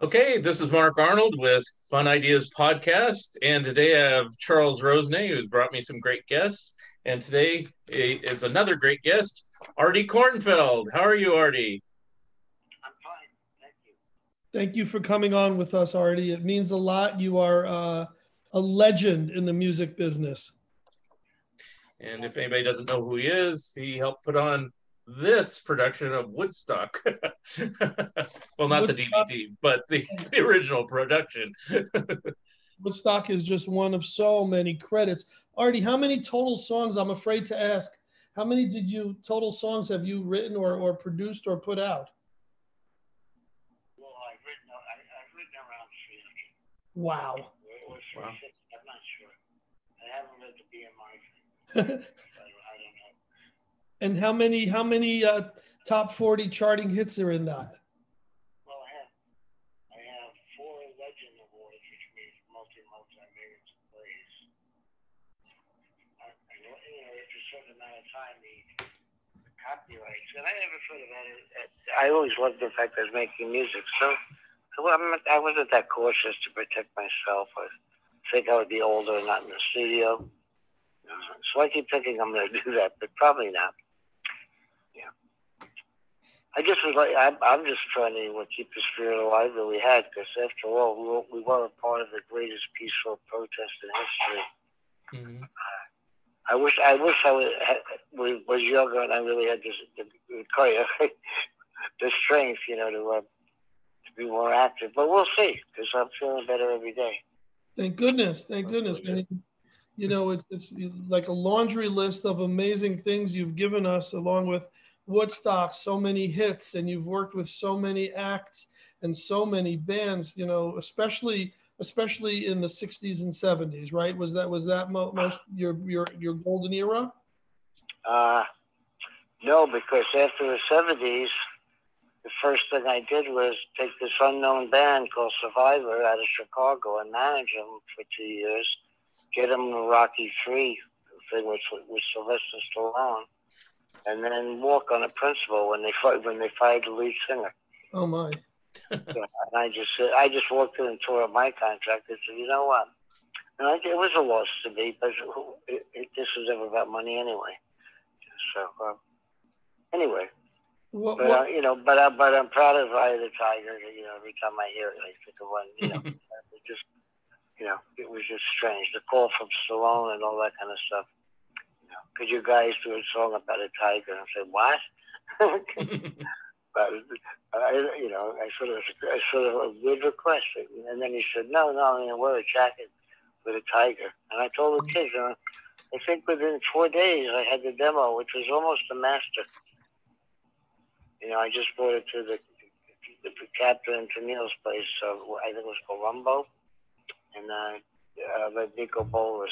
Okay, this is Mark Arnold with Fun Ideas Podcast, and today I have Charles Rosenay, who's brought me some great guests. And today is another great guest, Artie Kornfeld. How are you, Artie? I'm fine, thank you. Thank you for coming on with us, Artie. It means a lot. You are a legend in the music business. And if anybody doesn't know who he is, he helped put on this production of Woodstock. Well, not the DVD, but the original production. Woodstock is just one of so many credits. Artie, how many total songs, I'm afraid to ask, how many total songs have you written or produced or put out? Well, I've written around 300. Wow. Or 360, I'm not sure. I haven't read the BMI thing. I don't know. And how many top 40 charting hits are in that? Well, I have 4 Legend Awards, which means multi-millions of plays. After a certain amount of time, the copyrights. And I never thought about it. I always loved the fact I was making music. So I wasn't that cautious to protect myself. I think I would be older and not in the studio. So I keep thinking I'm going to do that, but probably not. Yeah. I just was like, I'm just trying to keep the spirit alive that we had, because after all, we were a part of the greatest peaceful protest in history. Mm-hmm. I wish I was younger and I really had the strength, to be more active. But we'll see, because I'm feeling better every day. Thank goodness. Thank goodness. It's like a laundry list of amazing things you've given us, along with Woodstock, so many hits, and you've worked with so many acts and so many bands, especially in the 60s and 70s, right? Was that most your golden era? No, because after the 70s, the first thing I did was take this unknown band called Survivor out of Chicago and manage them for 2 years, get them the Rocky III thing with Sylvester Stallone, and then walk on a principle when they fired the lead singer. Oh my! And I just walked in and tore up my contract and said, you know what? And it was a loss to me, but this was never about money anyway. So anyway. But I'm proud of Eye of the Tiger. Every time I hear it, I think of one. It was just strange. The call from Stallone and all that kind of stuff. Could you guys do a song about a tiger? And I said, what? But I sort of a weird request. And then he said, no, I'm going to wear a jacket with a tiger. And I told the kids, I think within 4 days I had the demo, which was almost a master. I just brought it to the captain to Neil's place. I think it was Columbo, and let Nico Bolas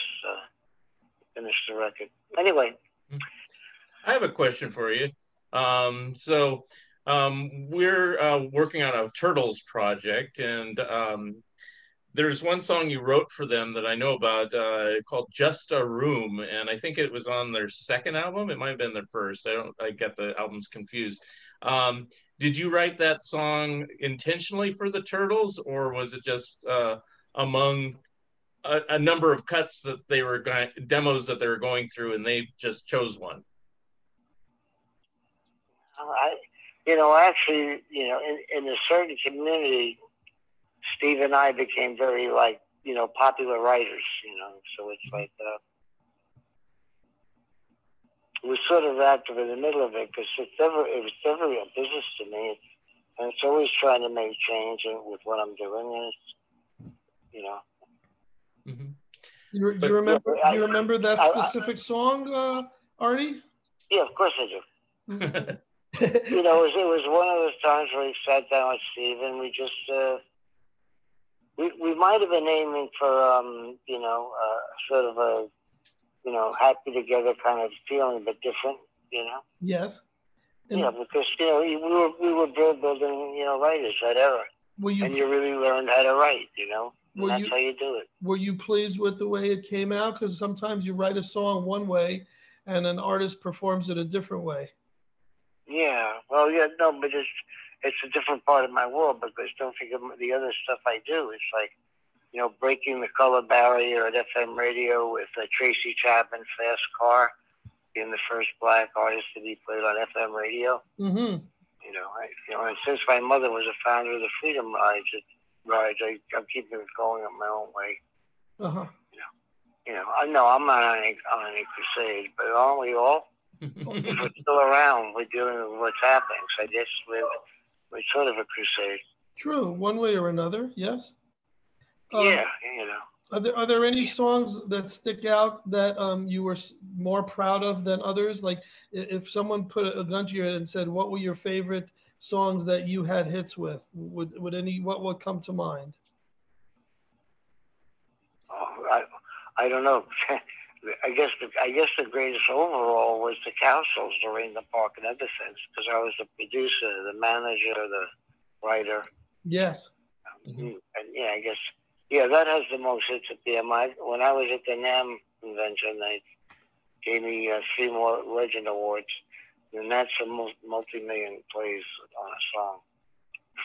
finish the record. Anyway, I have a question for you. We're working on a Turtles project, and there's one song you wrote for them that I know about called "Just a Room," and I think it was on their second album. It might have been their first. I get the albums confused. Did you write that song intentionally for the Turtles, or was it just among a number of cuts that they were demos that they were going through, and they just chose one? Actually, in a certain community, Steve and I became very popular writers. So it's like we're sort of active in the middle of it, because it was never a business to me, and it's always trying to make change with what I'm doing, and Mm-hmm. Do you remember that specific song, Artie? Yeah, of course I do. It was one of those times where we sat down with Steve and we just we might have been aiming for sort of a happy together kind of feeling, but different, Yes. Because we were building writers that era, and you really learned how to write, and that's how you do it. Were you pleased with the way it came out? Because sometimes you write a song one way and an artist performs it a different way. Yeah, well, yeah, no, but it's a different part of my world, because don't think of the other stuff I do. It's like, you know, breaking the color barrier at FM radio with Tracy Chapman, Fast Car, being the first black artist to be played on FM radio. Mm-hmm. You know, and since my mother was a founder of the Freedom Rides, I'm keeping it going in my own way. Uh-huh. I know I'm not on any crusade, but aren't we all? If we're still around, we're dealing with what's happening. So I guess we're sort of a crusade. True, one way or another, yes. Yeah, Are there any songs that stick out that you were more proud of than others? Like if someone put a gun to your head and said, "What were your favorite songs that you had hits with?" What would come to mind? Oh, I don't know. I guess the greatest overall was the Cowsills, Lorraine the Park and Other Things, because I was the producer, the manager, the writer. Yes. And yeah, I guess. Yeah, that has the most hits at BMI. When I was at the NAMM convention, they gave me 3 more Legend Awards, and that's a multi-million plays on a song,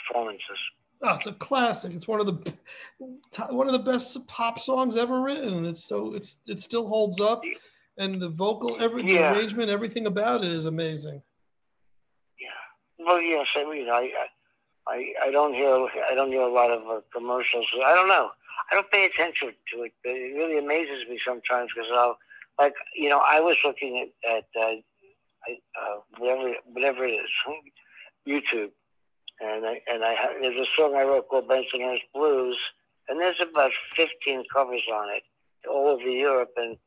performances. Oh, it's a classic. It's one of the best pop songs ever written. It still holds up, and the vocal, the arrangement, everything about it is amazing. Yeah. Well, yes, I don't hear a lot of commercials. I don't know. I don't pay attention to it. But it really amazes me sometimes, because I was looking at whatever it is, YouTube, and there's a song I wrote called Bensonhurst Blues, and there's about 15 covers on it all over Europe, and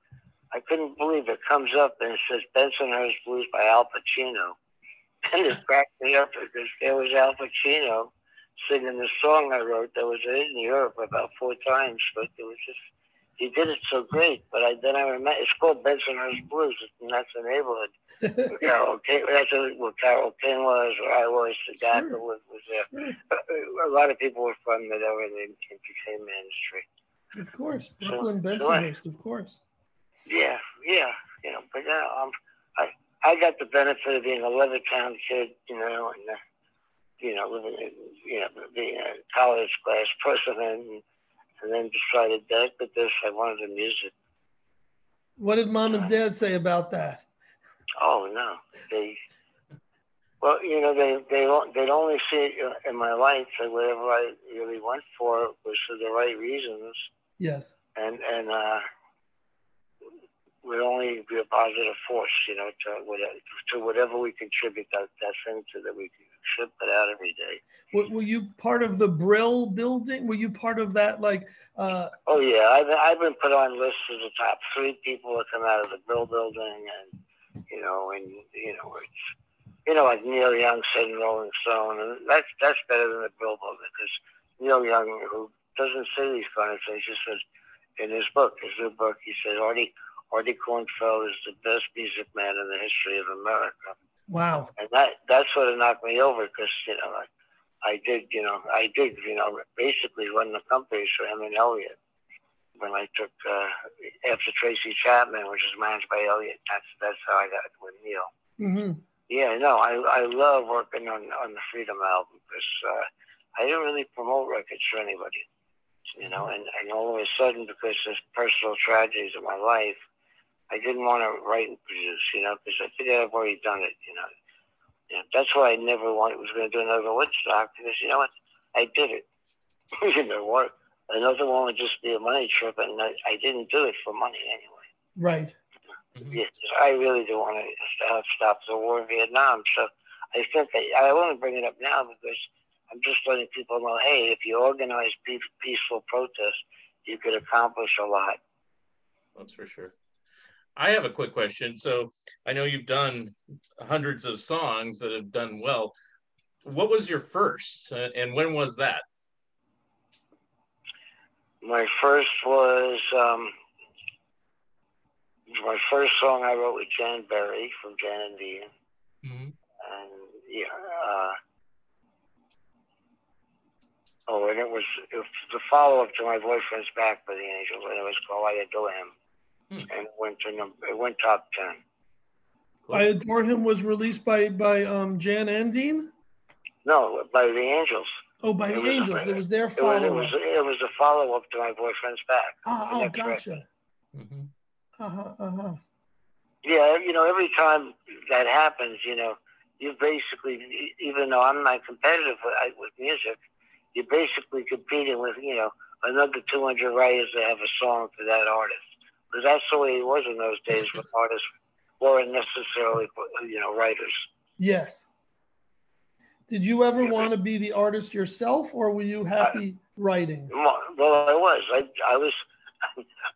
I couldn't believe it comes up and it says Bensonhurst Blues by Al Pacino. And it cracked me up, because there was Al Pacino singing the song I wrote that was in Europe about 4 times, but it was just, he did it so great. But then I remember, it's called Bensonhurst Blues, and that's the neighborhood where Carol King, that's where Carol King was, where I was, the guy who was there. A lot of people were from that over in the entertainment industry. Of course, Brooklyn, Bensonhurst, of course. Yeah, but I got the benefit of being a Levittown kid, and living in, being a college class person, and then decided that I wanted the music. What did Mom and Dad say about that? Oh no, they'd only see it in my life that whatever I really went for was for the right reasons. Yes. And would only be a positive force, to whatever we contribute that thing to, that we should put out every day. Were you part of the Brill building? Were you part of that, Oh yeah, I've been put on lists as the top 3 people that come out of the Brill building, and it's like Neil Young said in Rolling Stone, and that's better than the Brill building, because Neil Young, who doesn't say these kind of things, just says in his new book, he said Artie Kornfeld is the best music man in the history of America. Wow. And that sort of knocked me over, because, I did basically run the companies for him and Elliott. When I took, after Tracy Chapman, which is managed by Elliott, that's how I got with Neil. Mm-hmm. Yeah, no, I love working on the Freedom album, because I didn't really promote records for anybody, and all of a sudden, because of personal tragedies in my life, I didn't want to write and produce, because I figured I've already done it, That's why I never was going to do another Woodstock, because you know what, I did it. Another one would just be a money trip, and I didn't do it for money anyway. Right. Yeah, I really do want to stop the war in Vietnam. So I think I want to bring it up now, because I'm just letting people know, hey, if you organize peaceful protests, you could accomplish a lot. That's for sure. I have a quick question. So I know you've done hundreds of songs that have done well. What was your first, and when was that? My first was my first song I wrote with Jan Berry from Jan and Dean. Mm-hmm. And and it was the follow-up to My Boyfriend's Back by the Angels, and it was called I Adore Him. And it went top 10. I Adore Him was released by Jan and Dean? No, by the Angels. Oh, by the Angels. It was their follow-up. It was a follow-up to My Boyfriend's Back. Oh, gotcha. Mm-hmm. Yeah, you know, every time that happens, you know, you basically, even though I'm not competitive with music, you're basically competing with, you know, another 200 writers that have a song for that artist. Because that's the way it was in those days when artists weren't necessarily, you know, writers. Yes. Did you ever want to be the artist yourself, or were you happy writing? Well,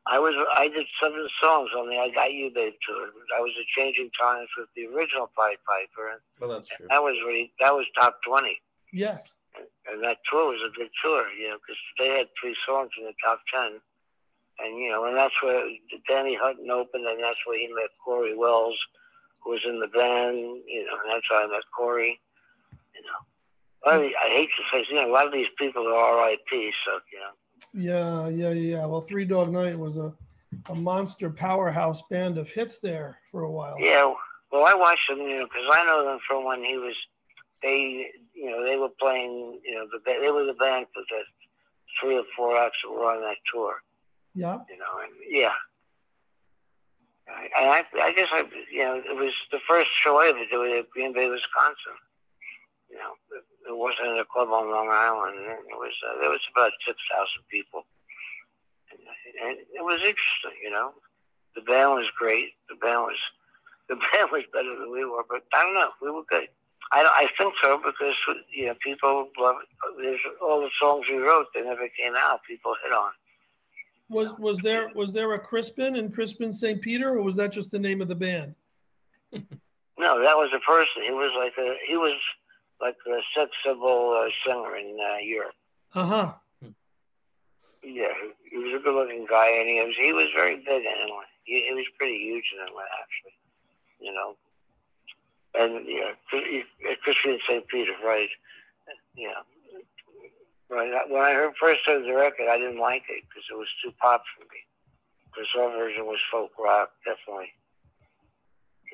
I did 7 songs on the I Got You Babe tour. I was at Changing Times with the original Pied Piper. Well, that's true. That was top 20. Yes. And that tour was a good tour, you know, because they had 3 songs in the top 10. And, you know, and that's where Danny Hutton opened, and that's where he met Corey Wells, who was in the band, you know, and that's how I met Corey, you know. I hate to say, you know, a lot of these people are R.I.P., so, you know. Yeah. Well, Three Dog Night was a monster powerhouse band of hits there for a while. Yeah, well, I watched them, you know, because I know them from when they were playing, you know, they were the band for the 3 or 4 acts that were on that tour. Yeah. You know, and yeah. And I guess you know, it was the first show I ever did at Green Bay, Wisconsin. You know, it wasn't in a club on Long Island. It was there was about 6,000 people, and it was interesting. You know, the band was great. The band was better than we were, but I don't know, we were good. I think so because, you know, people love it. There's all the songs we wrote that never came out. People hit on. Was there a Crispin in Crispin St. Peter, or was that just the name of the band? No, that was a person. He was like a sex symbol singer in Europe. Uh-huh. Yeah, he was a good-looking guy, and he was very big in England. He was pretty huge in England, actually. You know, and yeah, Crispin St. Peter, right? Yeah. Right. When I first heard the record, I didn't like it because it was too pop for me. Because our version was folk rock, definitely.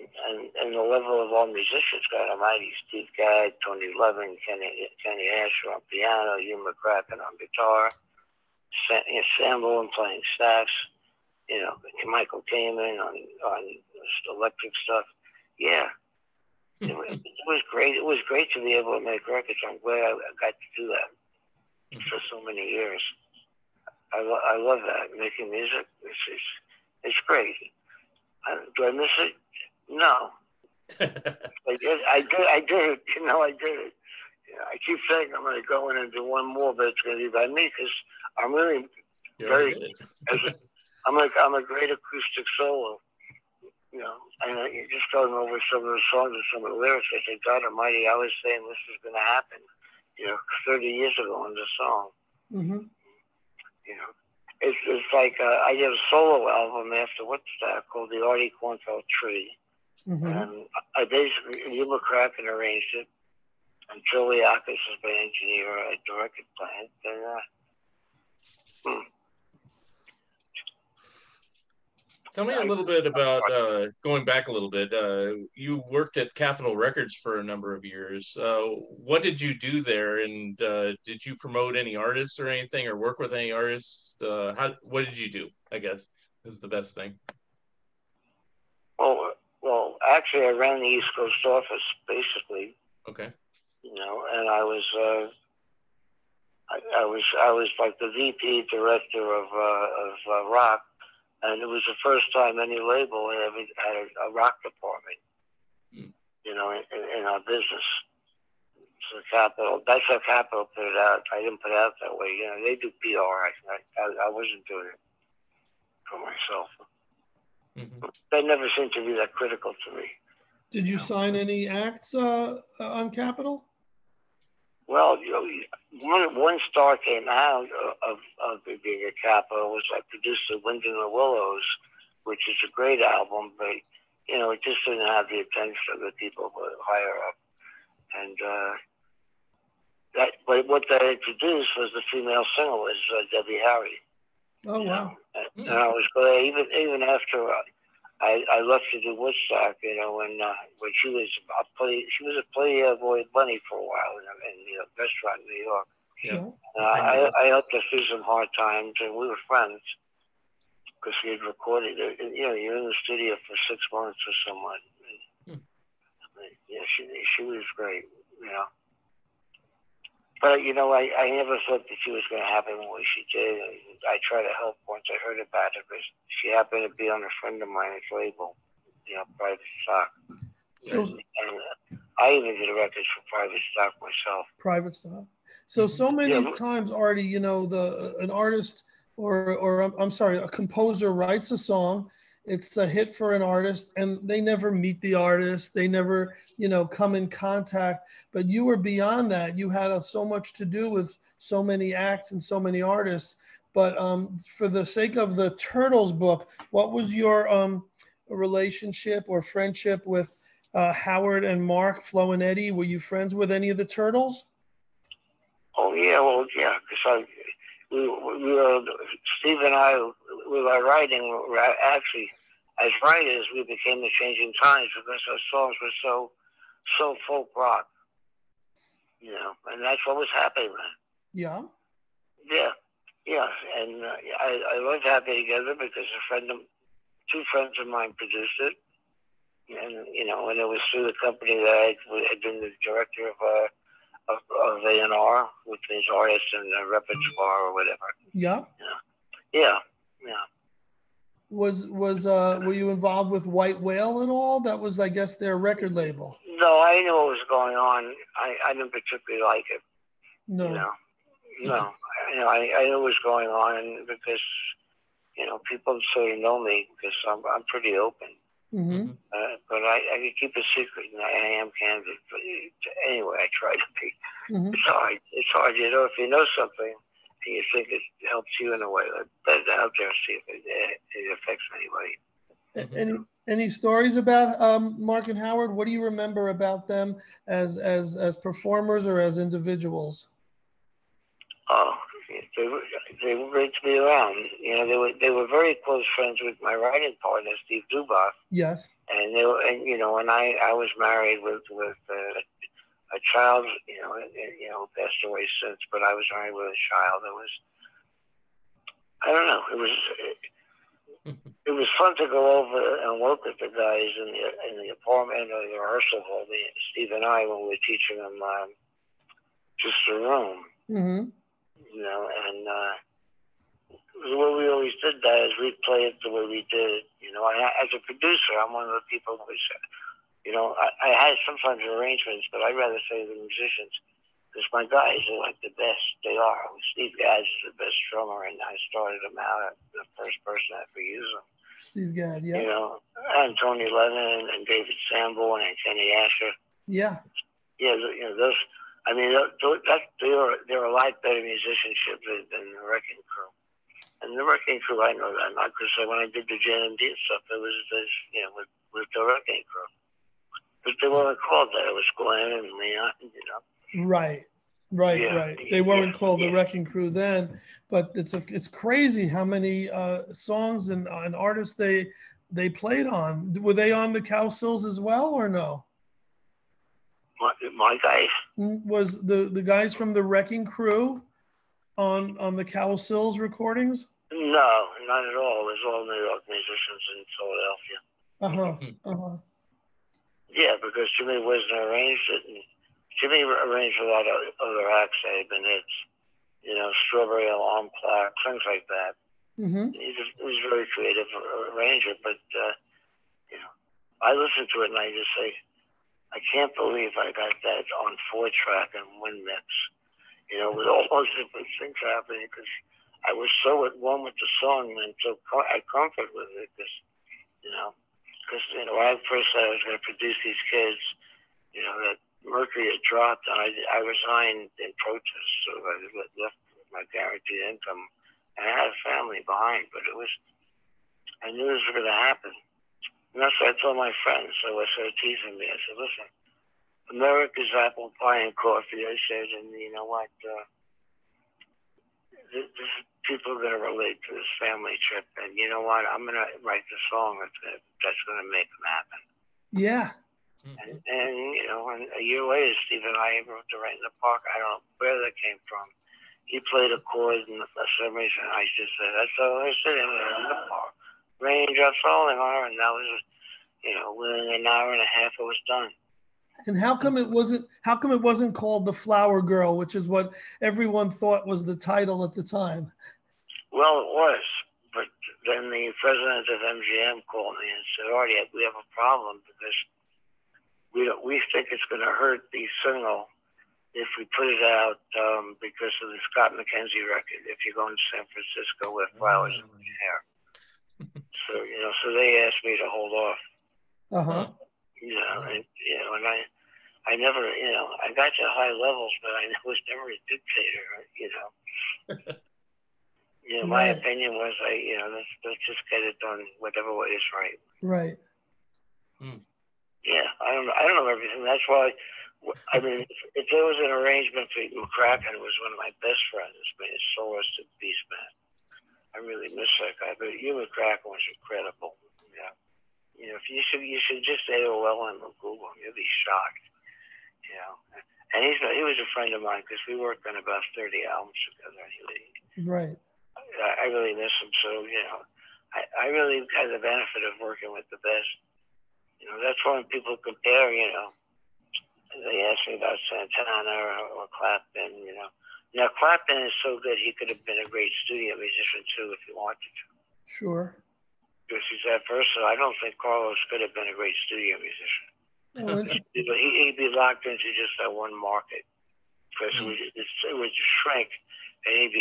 And the level of all musicians, God Almighty, Steve Gadd, Tony Levin, Kenny Asher on piano, Hugh McCracken on guitar, Sam Bowen playing sax, you know, Michael Kamen on electric stuff. Yeah. It was great. It was great to be able to make records. I'm glad I got to do that for so many years. I love that, making music. It's great. Do I miss it? No. I did it. You know, I did it. Yeah, I keep saying I'm going to go in and do one more, but it's going to be by me because I'm really I'm a great acoustic solo. You know, and you're just going over some of the songs and some of the lyrics. I say, God Almighty, I was saying this is going to happen, you know, 30 years ago in the song. Mm-hmm. You know, it's like I did a solo album after Woodstock called the Artie Kornfeld Tree. Mm-hmm. And I basically, Hugh McCracken arranged it, and Joe Liakis is my engineer at the record plant. And, Tell me a little bit about, going back a little bit, you worked at Capitol Records for a number of years. What did you do there, and did you promote any artists or anything, or work with any artists? What did you do, I guess, is the best thing? Well, actually, I ran the East Coast office, basically. Okay. You know, and I was like the VP director of rock. And it was the first time any label ever had a rock department, you know, in our business. So Capitol, that's how Capitol put it out. I didn't put it out that way. You know, they do PR. I wasn't doing it for myself. Mm-hmm. They never seemed to be that critical to me. Did you sign any acts on Capitol? Well, you know, one star came out of being a Capitol was I produced The Wind in the Willows, which is a great album, but, you know, it just didn't have the attention of the people higher up. And but what that introduced was the female singer was Debbie Harry. Oh, wow. And I was glad, even after I left to do Woodstock, when she was a Playboy bunny for a while in the restaurant in New York. Yeah. I helped her through some hard times, and we were friends because we had recorded it. And, you're in the studio for 6 months with someone. And, yeah, she was great, But, I never thought that she was going to happen the way she did. And I tried to help once I heard about it, because she happened to be on a friend of mine's label, Private Stock. So, and I even did a record for Private Stock myself. Private Stock. So many times, Artie, an artist or I'm sorry, a composer writes a song. It's a hit for an artist, and they never meet the artist. They never, come in contact. But you were beyond that. You had so much to do with so many acts and so many artists. But for the sake of the Turtles book, what was your relationship or friendship with Howard and Mark, Flo and Eddie? Were you friends with any of the Turtles? Oh yeah, well yeah, because we were, Steve and I, with our writing, actually, as writers, we became the Changing Times because our songs were so folk rock, and that's what was happening then. Yeah. Yeah, and I loved Happy Together because two friends of mine produced it, and and it was through the company that I had been the director of A&R, which means artists and repertoire or whatever. Yeah. Yeah. Were you involved with White Whale at all? That was, I guess, their record label. No, I knew what was going on. I didn't particularly like it. No. No. I knew what was going on because people sort of know me because I'm pretty open. Mm-hmm. But I can keep a secret, and I am candid. But anyway, I try to be. Mm-hmm. It's hard. If you know something and you think it helps you in a way, let it out there, see if it affects anybody. Any stories about Mark and Howard? What do you remember about them as performers or as individuals? Oh, they were great to be around. They were very close friends with my writing partner, Steve Dubach. Yes. And when I was married with a child, passed away since, but I was married with a child. I don't know. It was fun to go over and work with the guys in the apartment or the rehearsal hall. Steve and I, when we were teaching them just a room. Mm-hmm. And the way we always did that is we'd play it the way we did it. As a producer, I'm one of the people who, I had sometimes arrangements, but I'd rather say the musicians, because my guys are like the best they are. Steve Gadd is the best drummer, and I started him out, the first person I ever used him. Steve Gadd, yeah. And Tony Levin and David Sanborn and Kenny Asher. Yeah. Yeah, those. I mean, they're a lot better musicianship than the Wrecking Crew. And the Wrecking Crew, I know that, not because when I did the Jan and Dean stuff, it was with the Wrecking Crew. But they weren't called that. It was Glenn and Leon, Right. They weren't called the Wrecking Crew then, but it's crazy how many songs and artists they played on. Were they on the Cow Sills as well, or no? My guys? Was the guys from the Wrecking Crew on the Cow Sills recordings? No, not at all. It was all New York musicians in Philadelphia. Yeah, because Jimmy Wisner arranged it, and Jimmy arranged a lot of other acts that had been hits, Strawberry Alarm Clock, things like that. Mm-hmm. He was a very creative arranger, but I listened to it and I just say, I can't believe I got that on 4-track and 1 mix, with all those different things happening, because I was so at one with the song and so at comfort with it, because when I first said I was going to produce these kids, that Mercury had dropped, and I resigned in protest, so I left my guaranteed income, and I had a family behind, but I knew this was going to happen. And that's what I told my friends. So I started teasing me. I said, listen, America's apple pie and coffee. I said, and you know what? people are going to relate to this family trip, and you know what? I'm going to write the song that's going to make them happen. Yeah. And you know, and a year later, Steve and I wrote to Right in the Park. I don't know where that came from. He played a chord, and for some reason, I just said, "That's all I said." In the park, raindrops falling on her, and that was, you know, within an hour and a half, it was done. And how come it wasn't called The Flower Girl, which is what everyone thought was the title at the time? Well, it was, but then the president of MGM called me and said, "Artie, we have a problem because we think it's going to hurt the single if we put it out because of the Scott McKenzie record. If you're going to San Francisco with flowers in your hair." So you know, so they asked me to hold off. You know, and you know, and I never, you know, I got to high levels, but I was never a dictator. You know. You know, my opinion was, you know, let's just get it done, whatever way is right. Right. Yeah, I don't know everything. That's why, I mean, if there was an arrangement for McCracken, who was one of my best friends, but his soloist at Beastman. I really miss that guy. But Hugh McCracken was incredible. Yeah. You know, if you should just AOL him or Google him, you'll be shocked. You know, and he was a friend of mine because we worked on about 30 albums together. Right. I really miss him. So, you know, I really had the benefit of working with the best. You know, that's why when people compare, you know, they ask me about Santana or Clapton, you know. Now, Clapton is so good, he could have been a great studio musician, too, if he wanted to. Sure. Because he's that versatile. I don't think Carlos could have been a great studio musician. Oh, He'd be locked into just that one market. Because it would shrink, and he'd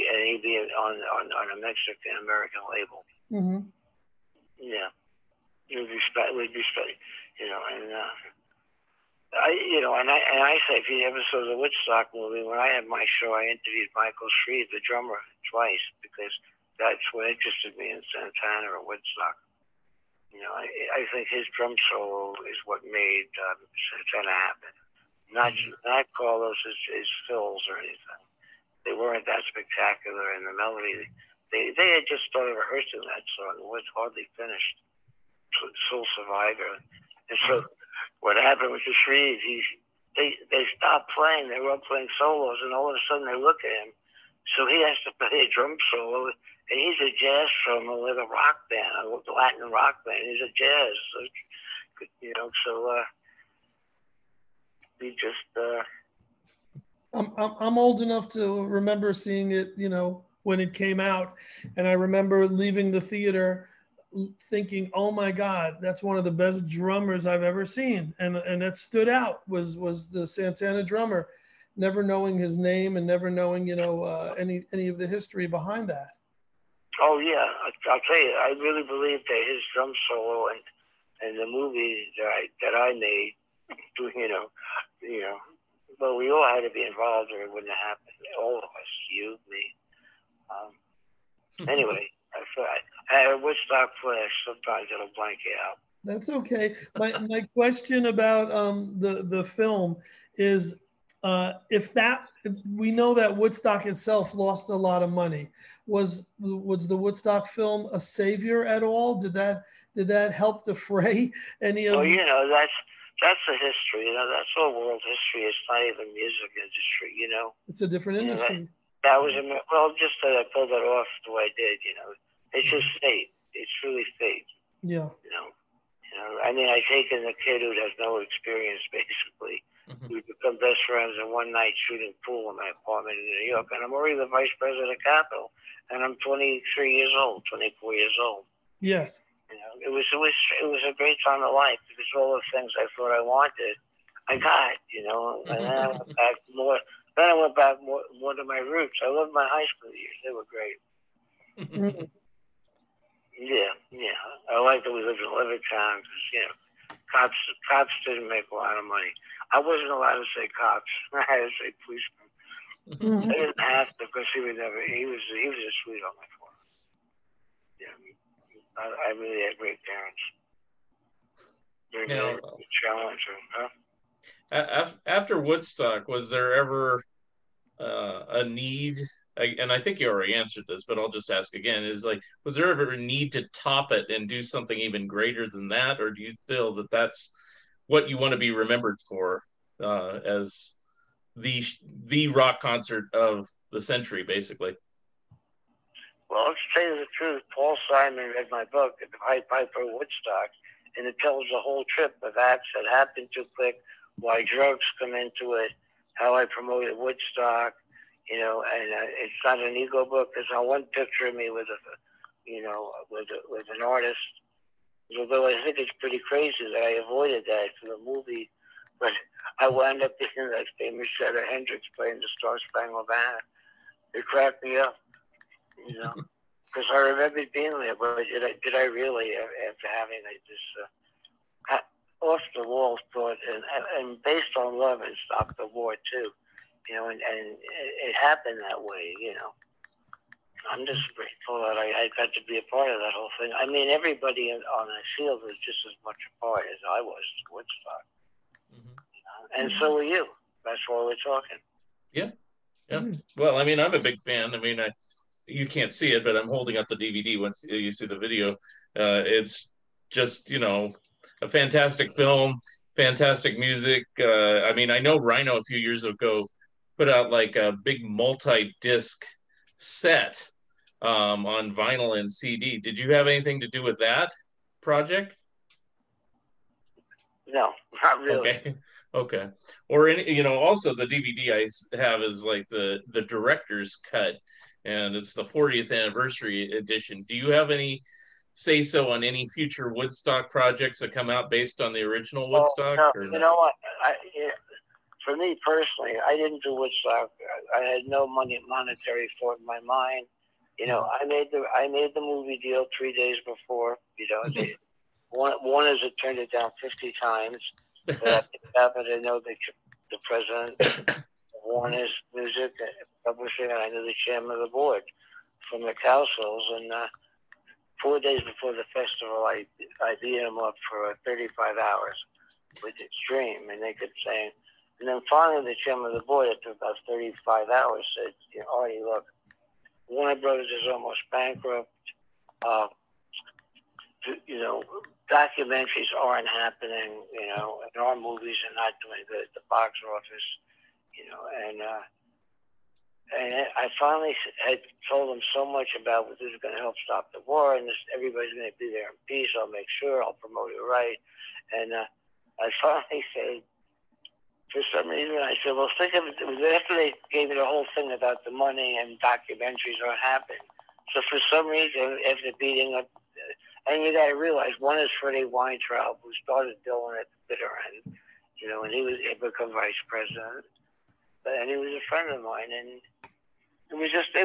be on a Mexican-American label. Mm-hmm. Yeah. We'd be you know, and I say, if you ever saw the Woodstock movie, when I had my show, I interviewed Michael Shreve, the drummer, twice, because that's what interested me in Santana or Woodstock. You know, I think his drum solo is what made Santana happen. Not Carlos's fills or anything. They weren't that spectacular, and the melody, they had just started rehearsing that song. It was hardly finished. Soul Survivor. And so what happened with the Shreve, they stopped playing. They were playing solos, and all of a sudden they look at him. So he has to play a drum solo, and he's a jazz drummer with a rock band, a Latin rock band. He's a jazz, so, you know. So we just. I'm old enough to remember seeing it, you know, when it came out, and I remember leaving the theater thinking, "Oh my God, that's one of the best drummers I've ever seen," and that stood out was the Santana drummer, never knowing his name and never knowing, you know, any of the history behind that. Oh yeah, I'll tell you, I really believe that his drum solo and the movie that I made, you know, but we all had to be involved or it wouldn't have happened. All of us, you, me. Anyway. I have a Woodstock flash. Sometimes it'll blank you out. That's okay. My question about the film is if we know that Woodstock itself lost a lot of money. Was the Woodstock film a savior at all? Did that help defray any of? Well, you know, that's the history. You know, that's all world history. It's not even music industry. You know, it's a different industry. That was just that I pulled it off the way I did. You know. It's just fate. It's really fate. Yeah. You know. I mean, I take in the kid who has no experience, basically. We become best friends, and one night shooting pool in my apartment in New York, and I'm already the vice president of Capitol, and I'm 23 years old, 24 years old. Yes. You know, it was a great time of life because all the things I thought I wanted, I got. You know, and then I went back more. Then I went back more to my roots. I loved my high school years; they were great. Yeah. I like that we lived in Levittown because, you know, cops didn't make a lot of money. I wasn't allowed to say cops. I had to say policeman. I didn't have to because he was just sweet on my father. Yeah, I really had great parents. They're challenging, huh? After Woodstock, was there ever a need and I think you already answered this, but I'll just ask again, is like, was there ever a need to top it and do something even greater than that? Or do you feel that that's what you want to be remembered for, as the rock concert of the century, basically? Well, to tell you the truth, Paul Simon read my book, The Pied Piper of Woodstock, and it tells the whole trip of acts that happened to click, why drugs come into it, how I promoted Woodstock, you know, and it's not an ego book. There's not one picture of me with with an artist. Although I think it's pretty crazy that I avoided that for the movie, but I wound up being that famous Jimi Hendrix playing the Star Spangled Banner. It cracked me up, you know, because I remember being there, but did I really, after having this off the wall thought and based on love and stop the war too, you know, and it happened that way, you know. I'm just grateful that I got to be a part of that whole thing. I mean, everybody on the field was just as much a part as I was to Woodstock. Mm-hmm. And so were you. That's why we're talking. Yeah. Yeah. Well, I mean, I'm a big fan. I mean, you can't see it, but I'm holding up the DVD once you see the video. It's just, you know, a fantastic film, fantastic music. I mean, I know Rhino a few years ago put out like a big multi-disc set on vinyl and CD. Did you have anything to do with that project? No, not really. Okay. Okay. Or any, you know, also the DVD I have is like the director's cut, and it's the 40th anniversary edition. Do you have any say so on any future Woodstock projects that come out based on the original Woodstock? No, or you know what? For me personally, I didn't do Woodstock. I had no monetary thought in my mind. You know, I made the movie deal 3 days before. You know, Warner's had turned it down 50 times. But I happened to know the president of Warner's Music Publishing, and I knew the chairman of the board from the councils. And 4 days before the festival, I beat him up for 35 hours with Extreme, and they kept saying. And then finally, the chairman of the board, after about 35 hours, said, you know, Artie, look, Warner Brothers is almost bankrupt. You know, documentaries aren't happening, you know, and our movies are not doing good at the box office, you know, and I finally had told them so much about what this is going to help stop the war, and everybody's going to be there in peace. I'll make sure, I'll promote it right. And I finally said, for some reason, I said, well, think of it. It was after they gave me the whole thing about the money and documentaries aren't happening. So for some reason, after beating up, and you got to realize, one is Freddie Weintraub, who started Dylan at the bitter end, you know, and he become vice president, and he was a friend of mine, and it was just a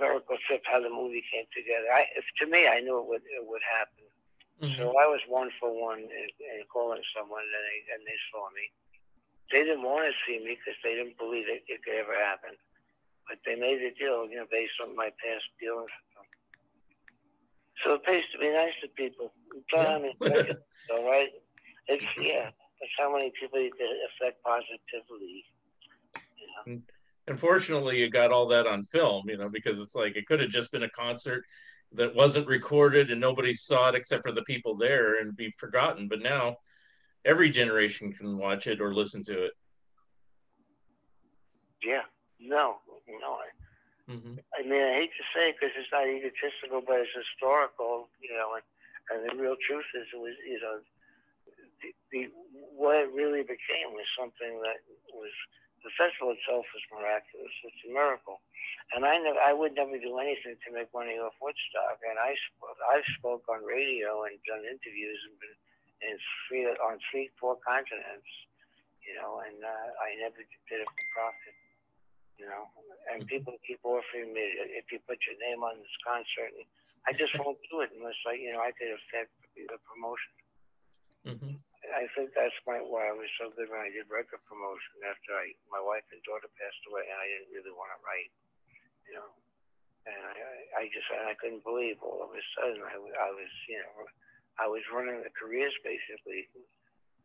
miracle trip how the movie came together. To me, I knew it would happen. Mm-hmm. So I was 1 for 1 in calling someone, and they saw me. They didn't want to see me because they didn't believe it could ever happen, but they made a deal, you know, based on my past dealings with them. So it pays to be nice to people. All right? It's how many people you can affect positively. You know? Unfortunately, you got all that on film, you know, because it's like it could have just been a concert that wasn't recorded and nobody saw it except for the people there and be forgotten. But now every generation can watch it or listen to it. Yeah. No. Mm-hmm. I mean, I hate to say it because it's not egotistical, but it's historical, you know, and the real truth is it was, you know, what it really became was something that was, the festival itself was miraculous. It's a miracle. And I would never do anything to make money off Woodstock. And I spoke on radio and done interviews and been on 4 continents, you know, and I never did it for profit. You know, and people keep offering me, if you put your name on this concert, and I just won't do it unless I could affect the promotion. Mm-hmm. I think that's why I was so good when I did record promotion after my wife and daughter passed away, and I didn't really want to write, you know, and I couldn't believe all of a sudden I was running the careers basically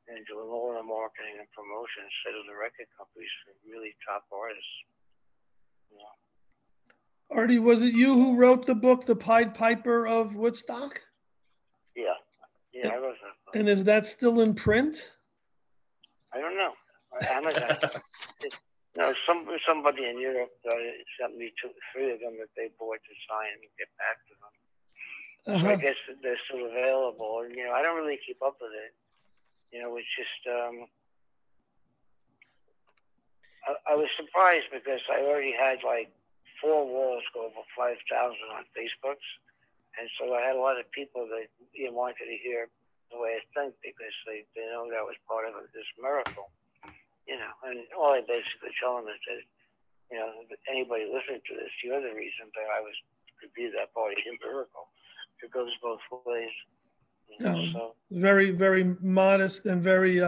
and doing all the marketing and promotion instead of the record companies for really top artists. Artie, was it you who wrote the book, The Pied Piper of Woodstock? Yeah, yeah, I wrote that book. And is that still in print? I don't know. Amazon. No, somebody in Europe sent me three of them that they bought to sign and get back to them. So I guess they're still available. And, I don't really keep up with it. It's just, I was surprised because I already had like 4 walls go over 5,000 on Facebook. And so I had a lot of people that wanted to hear the way I think because they know that was part of this miracle. And all I basically tell them is that, anybody listening to this, you're the reason that I could be that part of the miracle. It goes both ways. So. Very, very modest and very,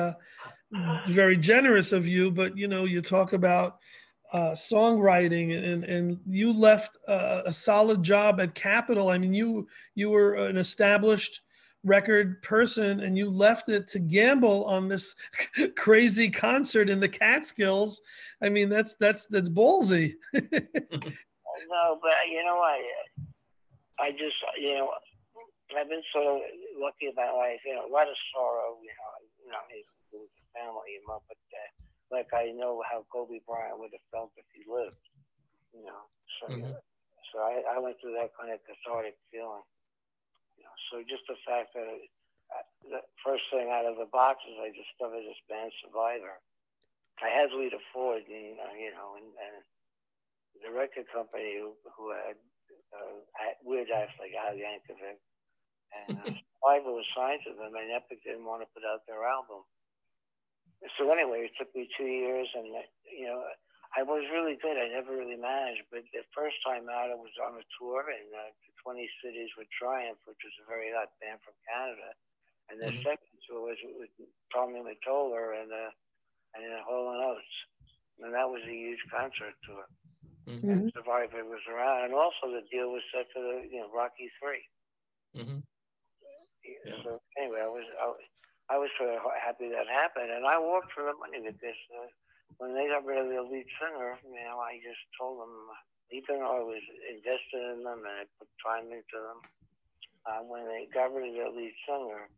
very generous of you. But, you talk about songwriting and you left a solid job at Capitol. I mean, you were an established record person and you left it to gamble on this crazy concert in the Catskills. I mean, that's ballsy. No, but I just, I've been so lucky about life, a lot of sorrow, with the family, but like I know how Kobe Bryant would have felt if he lived, so so I went through that kind of cathartic feeling. So just the fact that the first thing out of the box is I discovered this band Survivor. I had Lita Ford, and the record company who had Weird Acts like Al Yankovic, and Survivor was signed to them, and Epic didn't want to put out their album. So anyway, it took me 2 years, and I was really good. I never really managed, but the first time out, I was on a tour in 20 cities with Triumph, which was a very hot band from Canada, and the second tour was with Tommy Mottola and Hall & Oates, and that was a huge concert tour. And Survivor was around, and also the deal was set for the Rocky III. So anyway, I was sort of happy that happened, and I worked for the money because when they got rid of the lead singer, I just told them, even though I was invested in them and I put time into them, when they got rid of their lead singer,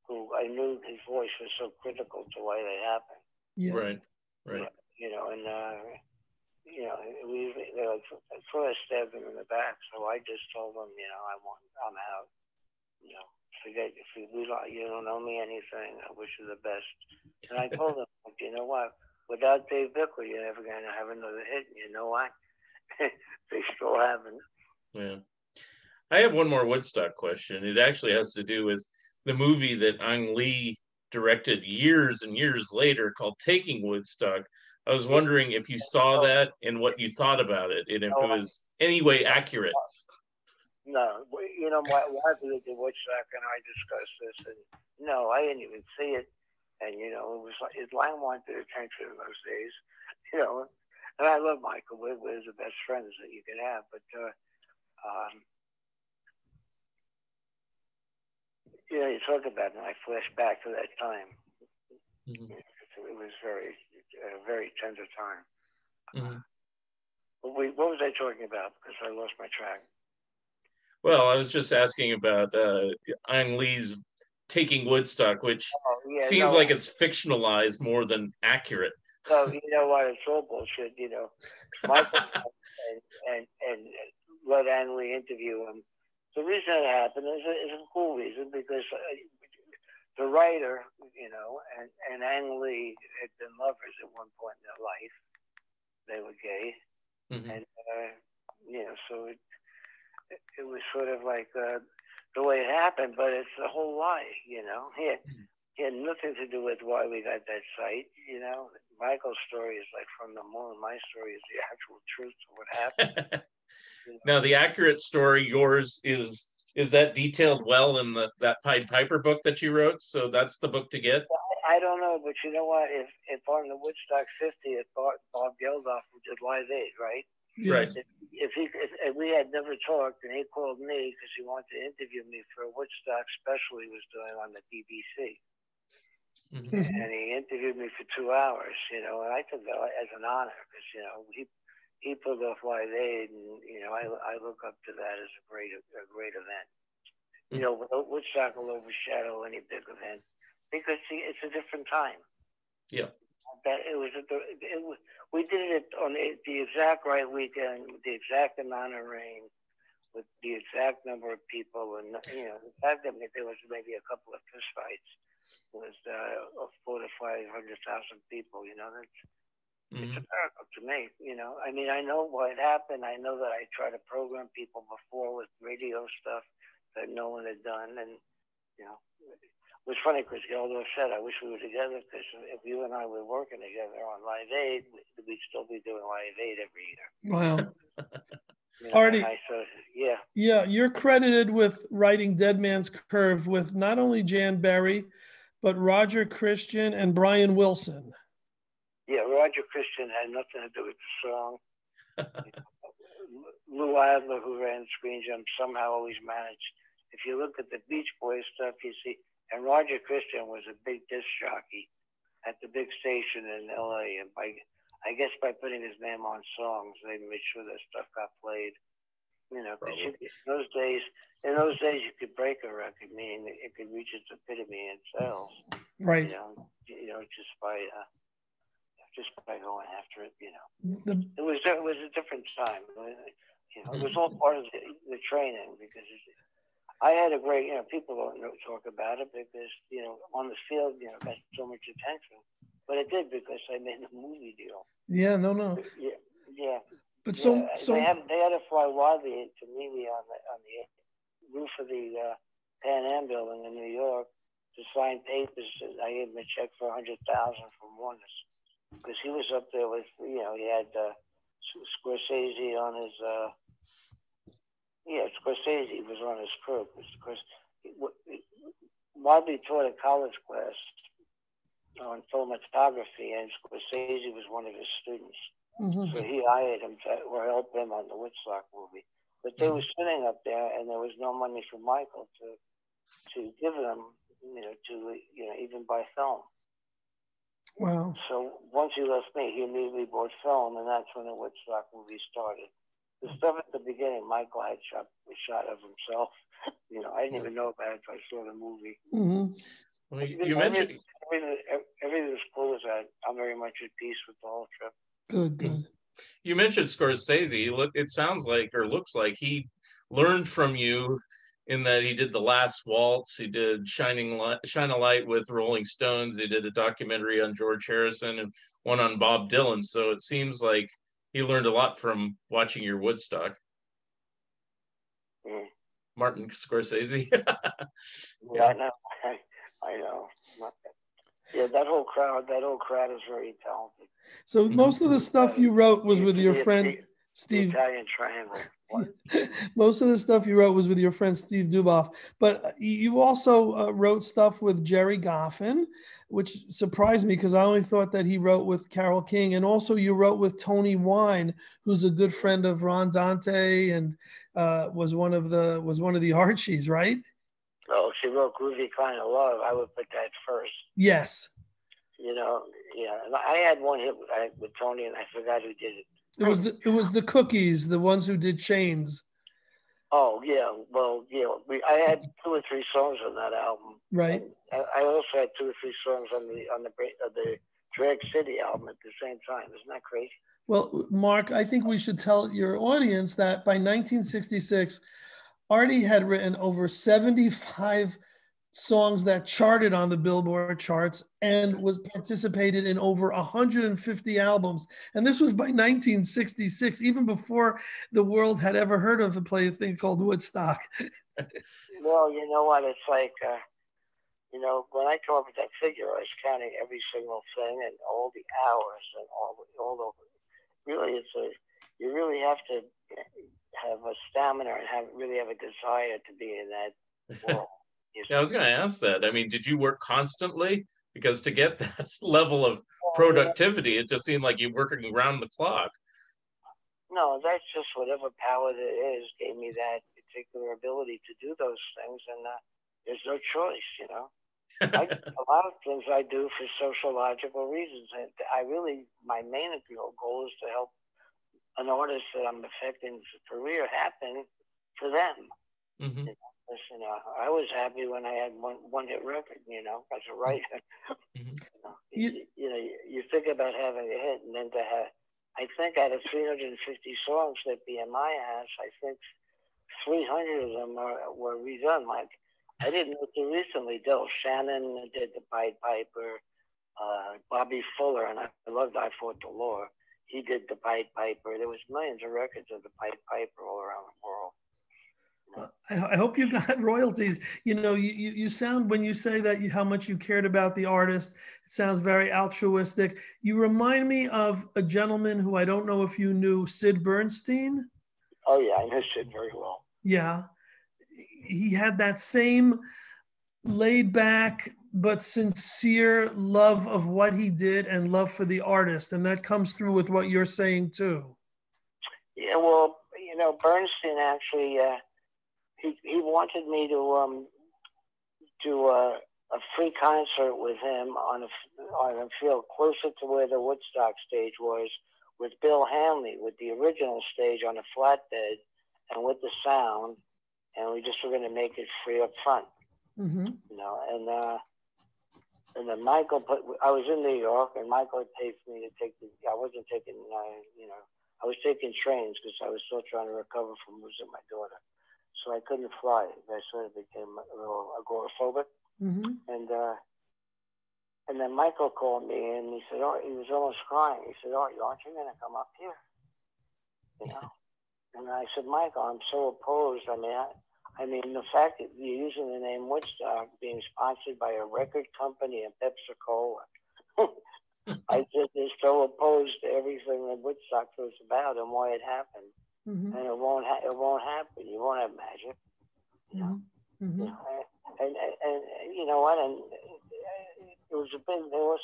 who I knew his voice was so critical to why they happened. Yeah. Right. They sort of stabbed him in the back, so I just told them, I'm out. Forget you don't owe me anything. I wish you the best. And I told them, you know what? Without Dave Bickler, you're never going to have another hit. And you know what? They still haven't. Yeah. I have one more Woodstock question. It actually has to do with the movie that Ang Lee directed years and years later called Taking Woodstock. I was wondering if you saw that and what you thought about it, and if it was any way accurate. No, my wife did Woodstock and I discussed this, and no, I didn't even see it. And it was like Lang wanted attention in those days, And I love Michael. We're the best friends that you can have. But you talk about it, and I flash back to that time. It was a very tender time. But what was I talking about? Because I lost my track. Well, I was just asking about Ang Lee's Taking Woodstock, which seems like it's fictionalized more than accurate. So you know what? It's all bullshit. Michael and let Ang Lee interview him. The reason it happened is a cool reason because the writer, and Ang Lee had been lovers at one point in their life. They were gay, and so it was sort of like the way it happened, but it's the whole lie, He had nothing to do with why we got that site, Michael's story is like from the moon. My story is the actual truth of what happened. Now, the accurate story, yours, is that detailed well in that Pied Piper book that you wrote? So that's the book to get? I don't know, but you know what? If on the Woodstock 50th, Bob Geldof did Live Aid, right? Right. If we had never talked, and he called me because he wanted to interview me for a Woodstock special he was doing on the BBC, and he interviewed me for 2 hours, and I took that as an honor because he pulled off Live Aid, and I look up to that as a great event. Woodstock will overshadow any big event because it's a different time. Yeah. That we did it on the exact right weekend with the exact amount of rain, with the exact number of people, and the fact that there was maybe a couple of fist fights was 400,000 to 500,000 people. That's it's a miracle to me. I mean, I know what happened. I know that I tried to program people before with radio stuff that no one had done, and it was funny because Geldo said, "I wish we were together because if you and I were working together on Live Aid, we'd still be doing Live Aid every year." Wow. Artie, yeah, you're credited with writing Dead Man's Curve with not only Jan Berry, but Roger Christian and Brian Wilson. Yeah, Roger Christian had nothing to do with the song. Lou Adler, who ran Screen Jump, somehow always managed. If you look at the Beach Boys stuff, you see, and Roger Christian was a big disc jockey at the big station in LA, and I guess by putting his name on songs, they made sure that stuff got played. In those days, you could break a record, meaning it could reach its epitome in sales. Right. Just by going after it. It was a different time. It was all part of the training because I had a great. People don't talk about it because on the field, got so much attention, but it did because I made the movie deal. Yeah, no. Yeah. But they had to fly Wadley to meet me on the roof of the Pan Am building in New York to sign papers. I gave him a check for $100,000 from Warner's because he was up there with he had Scorsese on his Scorsese was on his crew because Wadley taught a college class on cinematography and Scorsese was one of his students. So he hired him to help him on the Woodstock movie. But they were sitting up there, and there was no money for Michael to give them, even buy film. Wow. So once he left me, he immediately bought film, and that's when the Woodstock movie started. The stuff at the beginning, Michael had shot of himself. I didn't even know about it until I saw the movie. Well, you mentioned everything was cool as that. I'm very much at peace with the whole trip. Good. You mentioned Scorsese. It sounds like, or looks like, he learned from you in that he did The Last Waltz. He did Shine a Light with Rolling Stones. He did a documentary on George Harrison and one on Bob Dylan. So it seems like he learned a lot from watching your Woodstock. Martin Scorsese. Yeah, I know. Yeah, that whole crowd is very talented. So most of the stuff you wrote was with your friend Steve. Italian Triangle. Most of the stuff you wrote was with your friend Steve Duboff, but you also wrote stuff with Jerry Goffin, which surprised me because I only thought that he wrote with Carole King, and also you wrote with Tony Wine, who's a good friend of Ron Dante and was one of the Archies, right? Oh, she wrote "Groovy Kind of Love." I would put that first. Yes. And I had one hit with Tony, and I forgot who did it. It was the Cookies, the ones who did Chains. Oh yeah, well I had 2 or 3 songs on that album. Right. And I also had 2 or 3 songs on the Drag City album at the same time. Isn't that crazy? Well, Mark, I think we should tell your audience that by 1966, Artie had written over 75 songs that charted on the Billboard charts and was participated in over 150 albums. And this was by 1966, even before the world had ever heard of a thing called Woodstock. Well, you know what? It's like, when I come up with that figure, I was counting every single thing and all the hours and all the really, you really have to have a stamina and really have a desire to be in that world. Yeah, I was going to ask that. I mean, did you work constantly? Because to get that level of productivity, it just seemed like you're working around the clock. No, that's just whatever power there is gave me that particular ability to do those things, and there's no choice, a lot of things I do for sociological reasons, and my main goal is to help an artist that I'm affecting's career happen for them. Mm-hmm. You know, I was happy when I had one hit record, you know, as a writer. Mm-hmm. You know, you think about having a hit, and then to have, I think out of 350 songs that BMI has, I think 300 of them were redone. Like, I didn't know too recently, Del Shannon did the Pied Piper, Bobby Fuller, and I loved I Fought the Law. He did the Pied Piper. There was millions of records of the Pied Piper all around the world. I hope you got royalties. You know, you sound, when you say that, how much you cared about the artist, it sounds very altruistic. You remind me of a gentleman who I don't know if you knew, Sid Bernstein. Oh yeah, I know Sid very well. Yeah, he had that same laid back but sincere love of what he did and love for the artist, and that comes through with what you're saying too. Yeah, well, you know, Bernstein actually. He wanted me to do a free concert with him on a field closer to where the Woodstock stage was, with Bill Hanley, with the original stage on a flatbed and with the sound, and we just were going to make it free up front. Mm-hmm. You know, and then Michael I was in New York, and Michael had paid for me to take I wasn't taking, you know, I was taking trains because I was still trying to recover from losing my daughter. So I couldn't fly. I sort of became a little agoraphobic. Mm-hmm. And then Michael called me, and he said, "Oh," he was almost crying. He said, "Oh, aren't you going to come up here?" You know. And I said, "Michael, I'm so opposed. I mean, the fact that you're using the name Woodstock, being sponsored by a record company and Pepsi Cola, I just is so opposed to everything that Woodstock was about and why it happened." Mm-hmm. And it won't happen. You won't have magic. You know? Mm-hmm. You know, and you know what? And it was there was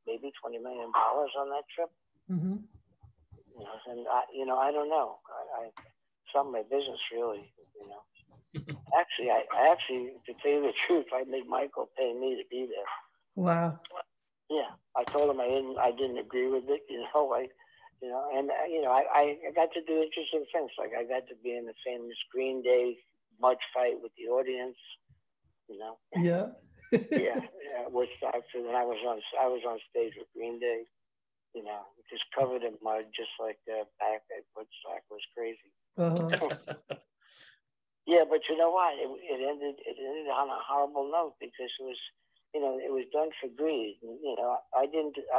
maybe $20 million on that trip. Mm-hmm. You know, and I don't know. It's not my business, really. You know. Actually, I to tell you the truth, I made Michael pay me to be there. Wow. Yeah, I told him I didn't agree with it. You know, I got to do interesting things. Like I got to be in the same Green Day mud fight with the audience. You know. Yeah. yeah. Woodstock. So then I was on stage with Green Day. You know, just covered in mud, just like back at Woodstock. Was crazy. Uh-huh. Yeah, but you know what? It ended on a horrible note because it was. You know, it was done for greed. And, you know, I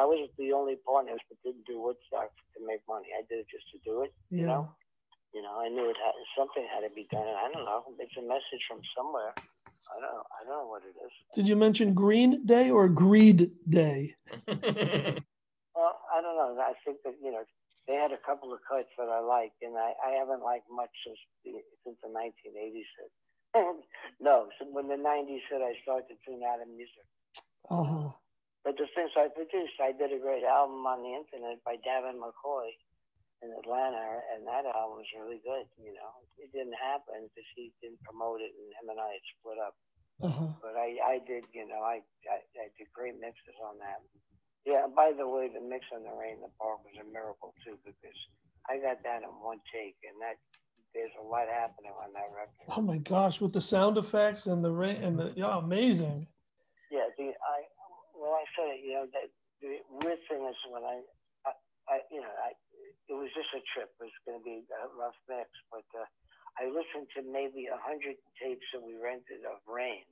was the only partners that didn't do Woodstock to make money. I did it just to do it. Yeah. You know, I knew something had to be done. And I don't know. It's a message from somewhere. I don't know what it is. Did you mention Green Day or Greed Day? Well, I don't know. I think that, you know, they had a couple of cuts that I liked, and I haven't liked much since the 1980s. No, so when the 90s hit, I started to tune out of music. Uh-huh. But the things I produced, I did a great album on the internet by Davin McCoy in Atlanta, and that album was really good. You know, it didn't happen because he didn't promote it, and him and I had split up. Uh-huh. But I did, you know, I did great mixes on that. Yeah, and by the way, the mix on the Rain in the Park was a miracle too, because I got that in one take, and there's a lot happening on that record. Oh my gosh, with the sound effects and the rain and amazing. Yeah, I said it, you know, that the weird thing is when it was just a trip. It was going to be a rough mix, but I listened to maybe 100 tapes that we rented of Rain,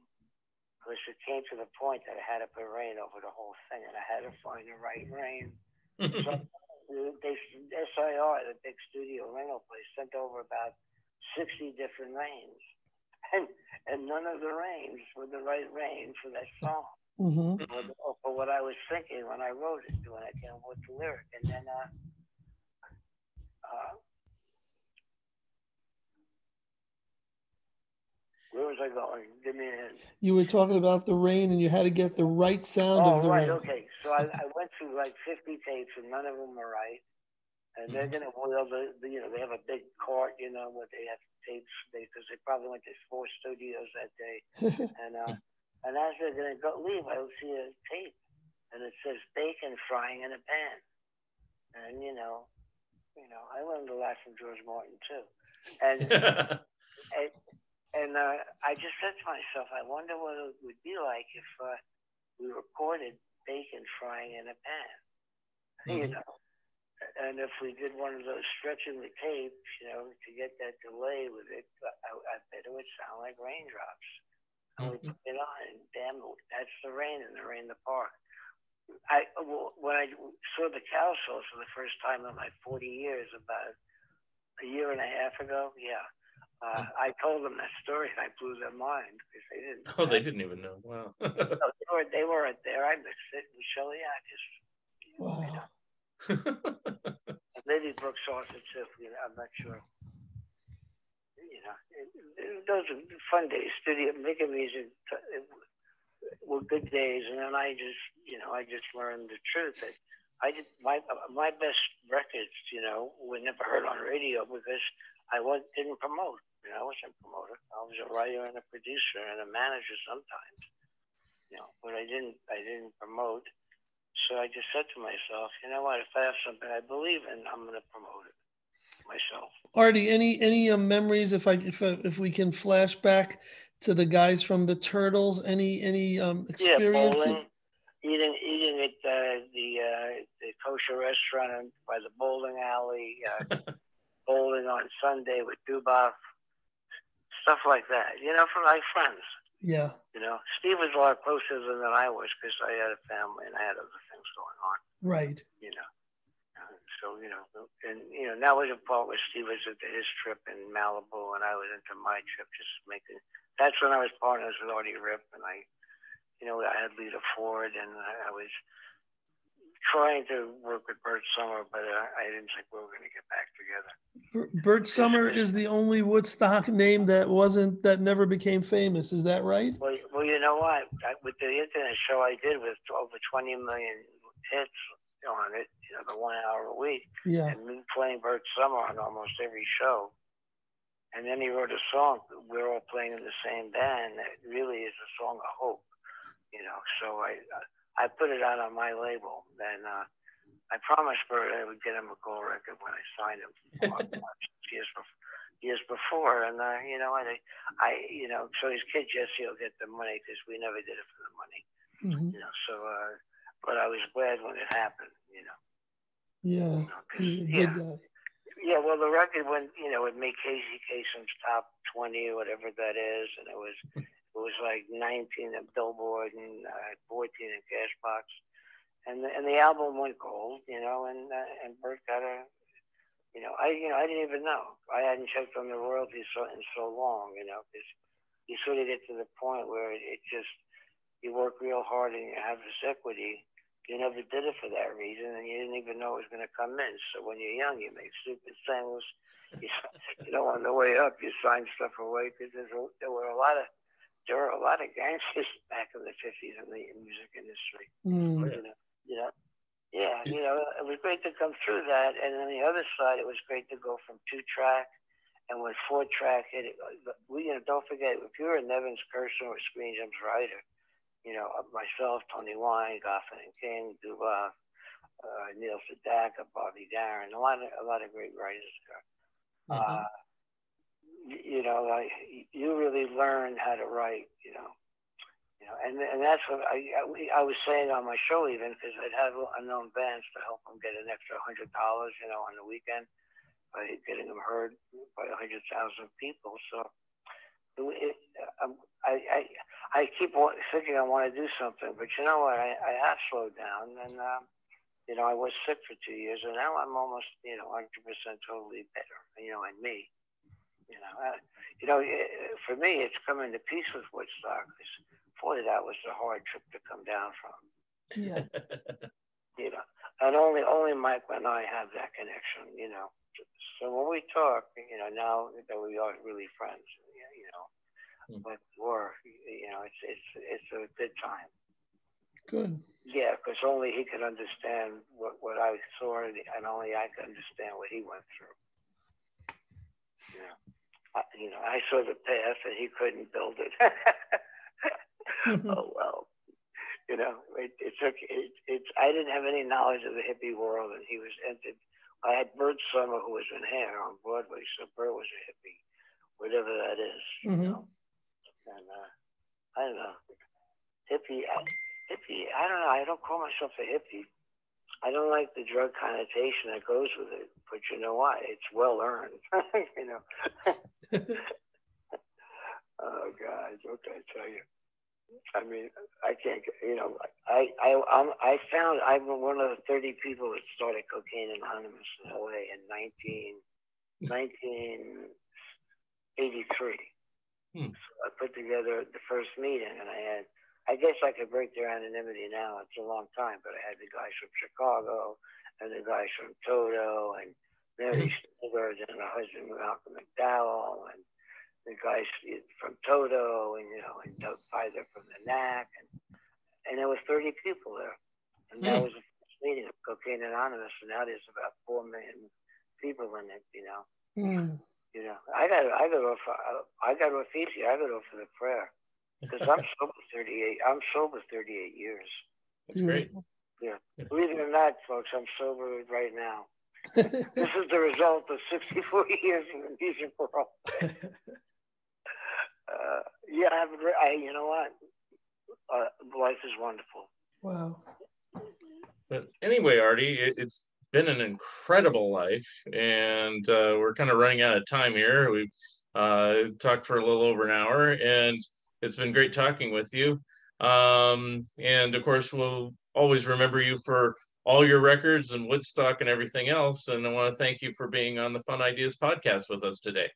because it came to the point that I had to put Rain over the whole thing, and I had to find the right Rain. So SIR, the big studio rental place, sent over about 60 different Rains, and none of the Rains were the right Rain for that song. Mm-hmm. Or for what I was thinking when I wrote it, when I came up with the lyric. And then where was I going? Give me a hint. You were talking about the rain, and you had to get the right sound of the rain. Okay. So I went through like 50 tapes, and none of them were right. And they're gonna boil they have a big cart, you know, where they have tapes, because they probably went to 4 studios that day. And as they're gonna leave, I see a tape, and it says bacon frying in a pan. And you know, You know, I learned a lot from George Martin too, and I just said to myself, I wonder what it would be like if we recorded bacon frying in a pan, you know, and if we did one of those stretching the tapes, you know, to get that delay with it, I bet it would sound like raindrops. And we put it on, and damn, that's the rain, and the rain in the park. When I saw the cow sauce for the first time in my 40 years, about a year and a half ago, I told them that story, and I blew their mind because they didn't. Oh, they didn't even know. Wow. They weren't there. I mixed it with Chiliakis. Wow. You know. And maybe Brooks also too. You know, I'm not sure. You know, those are fun days. Making music were good days, and then I just learned the truth that my best records, you know, were never heard on radio because didn't promote. You know, I wasn't a promoter. I was a writer and a producer and a manager sometimes. You know, but I didn't promote. So I just said to myself, you know what? If I have something I believe in, I'm going to promote it myself. Artie, any memories? If we can flash back to the guys from the Turtles, any experiences? Yeah, eating at the kosher restaurant by the bowling alley, bowling on Sunday with Duboff, stuff like that. You know, for my friends. Yeah. You know, Steve was a lot closer than I was because I had a family and I had other things going on. Right. You know. So, you know, and, you know, that was a part where Steve was into his trip in Malibu and I was into my trip, that's when I was partners with Artie Rip, and I had Lita Ford, and I was trying to work with Bert Summer, but I didn't think we were going to get back together. Bert Summer is the only Woodstock name that never became famous. Is that right? Well, you know what? With the internet show I did with over 20 million hits on it, you know, the 1 hour a week, and me playing Bert Summer on almost every show. And then he wrote a song. We're all playing in the same band. That really is a song of hope, you know. So I put it out on my label, and I promised Bert I would get him a gold record when I signed him years before. And you know, so his kid Jesse will get the money because we never did it for the money, you know. So, but I was glad when it happened, you know. Yeah, you know, he's a good guy. Yeah, well, the record went, you know, it made Casey Kasem's top 20 or whatever that is, and it was like 19 at Billboard and 14 in Cashbox, and the album went gold, you know, and Bert got I didn't even know. I hadn't checked on the royalties in so long, you know, because you sort of get to the point where it just, you work real hard and you have this equity. You never did it for that reason, and you didn't even know it was going to come in. So when you're young, you make stupid things. You know, on the way up, you sign stuff away because there were a lot of gangsters back in the 50s in the music industry. You know, it was great to come through that. And on the other side, it was great to go from 2-track, and when 4-track hit it, don't forget, if you were a Nevins Kirshner or Screen Gems writer, you know, myself, Tony Wine, Goffin and King, Duboff, Neil Sedaka, Bobby Darin, a lot of great writers there. You know, you really learn how to write, you know, and that's what I was saying on my show, even because I'd have unknown bands to help them get an extra $100, you know, on the weekend by getting them heard by 100,000 people. So I keep thinking I want to do something, but you know what? I have slowed down, and you know, I was sick for 2 years, and now I'm almost, you know, 100% totally better, you know, and me. You know, for me, it's coming to peace with Woodstock. Boy, that was a hard trip to come down from. Yeah. You know, and only Mike and I have that connection. You know, so when we talk, you know, now that we are really friends, you know, but you know, it's a good time. Good. Yeah, because only he could understand what I saw, and only I could understand what he went through. You know, I saw the path, and he couldn't build it. Oh well, you know, I didn't have any knowledge of the hippie world, and he was entered I had Bert Summer, who was in Hair on Broadway, so Bert was a hippie, whatever that is, you know. And I don't know, hippie. I don't know. I don't call myself a hippie. I don't like the drug connotation that goes with it, but you know what? It's well earned. You know. Oh God, what can I tell you? I mean, I can't. You know, I found I'm one of the 30 people that started Cocaine Anonymous in LA in 1983. So I put together the first meeting, and I guess I could break their anonymity now. It's a long time, but I had the guys from Chicago and the guys from Toto and Mary Stewart and her husband Malcolm McDowell and the guys from Toto and, you know, and Doug Pfizer from the Knack. And there was 30 people there. And that was the first meeting of Cocaine Anonymous. And now there's about 4 million people in it, you know. You know, I got off easy. I got off of the prayer because I'm sober 38. I'm sober 38 years. That's great. Yeah. Believe it or not, folks, I'm sober right now. This is the result of 64 years in the music world. Yeah, I have a great. You know what? Life is wonderful. Wow. But anyway, Artie, it's been an incredible life, and we're kind of running out of time here. We've talked for a little over an hour, and it's been great talking with you. And of course, we'll always remember you for all your records and Woodstock and everything else. And I want to thank you for being on the Fun Ideas podcast with us today.